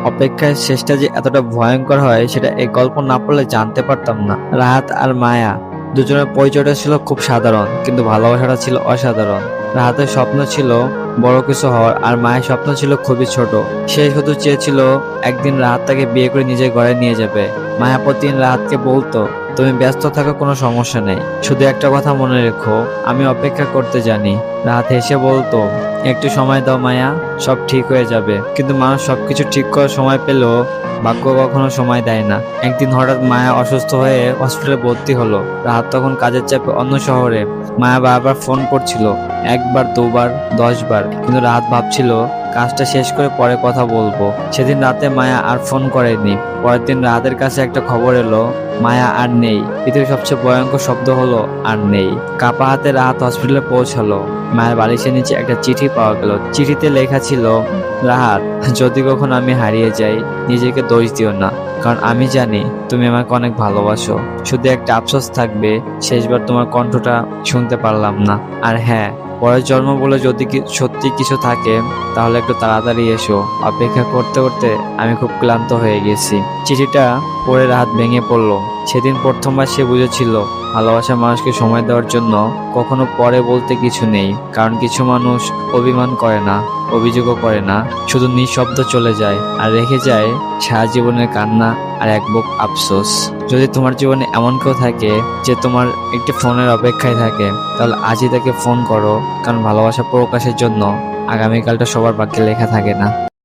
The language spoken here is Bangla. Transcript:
অপেক্ষার শেষটা যে এতটা ভয়ঙ্কর হয় সেটা এই গল্প না পড়লে জানতে পারতাম না। রাহাত আর মায়া দুজনের পরিচয়টা ছিল খুব সাধারণ, কিন্তু ভালোবাসাটা ছিল অসাধারণ। রাহাতের স্বপ্ন ছিল বড় কিছু হওয়ার, আর মায়ের স্বপ্ন ছিল খুবই ছোট। সে শুধু চেয়েছিল একদিন রাহাত তাকে বিয়ে করে নিজের ঘরে নিয়ে যাবে। মায়া প্রতিদিন রাহাতকে বলতো, তুমি ব্যস্ত থাকো, কোনো সমস্যা নেই, শুধু একটা কথা মনে রেখো, আমি অপেক্ষা করতে জানি। রাহাত হেসে বলতো, একটু সময় দাও মায়া, সব ঠিক হয়ে যাবে। কিন্তু মানুষ সবকিছু ঠিক করার সময় পেলেও ভাগ্য কখনো সময় দেয় না। একদিন হঠাৎ মায়া অসুস্থ হয়ে হসপিটালে ভর্তি হলো। রাহাত তখন কাজের চাপে অন্য শহরে। মায়া বারবার ফোন করছিল, একবার, দুবার, 10 বার, কিন্তু রাহাত ভাবছিল কাজটা শেষ করে পরে কথা বলবো। সেদিন রাতে মায়া আর ফোন করেনি। পরের দিন রাহাতের কাছে একটা খবর এলো, মায়া আর নেই। পৃথিবীর সবচেয়ে ভয়ঙ্কর শব্দ হলো আর নেই। কাপা হাতে রাহাত হসপিটালে পৌঁছালো। মায়ের বালিশের নিচে একটা চিঠি পাওয়া গেল। চিঠিতে লেখা ছিল, রাহাত, যদি কখনো আমি হারিয়ে যাই, নিজেকে দোষ দিও না, কারণ আমি জানি তুমি আমাকে অনেক ভালোবাসো। শুধু একটা আফসোস থাকবে, শেষবার তোমার কণ্ঠটা শুনতে পারলাম না। আর হ্যাঁ, পরের জন্ম বলে যদি সত্যি কিছু থাকে তাহলে একটু তাড়াতাড়ি এসো। অপেক্ষা করতে করতে আমি খুব ক্লান্ত হয়ে গেছি। চিঠিটা পড়ে রাহাত ভেঙে পড়লো। সেদিন প্রথমবার সে বুঝেছিল ভালোবাসার মানুষকে সময় দেওয়ার জন্য কখনো পরে বলতে কিছু নেই। কারণ কিছু মানুষ অভিমান করে না, অভিযোগও করে না, শুধু নিঃশব্দ চলে যায় আর রেখে যায় সারা জীবনের কান্না আর এক বুক আফসোস। যদি তোমার জীবনে এমন কেউ থাকে যে তোমার একটি ফোনের অপেক্ষায় থাকে, তাহলে আজই তাকে ফোন করো, কারণ ভালোবাসা প্রকাশের জন্য আগামীকালটা সবার ভাগ্যে লেখা থাকে না।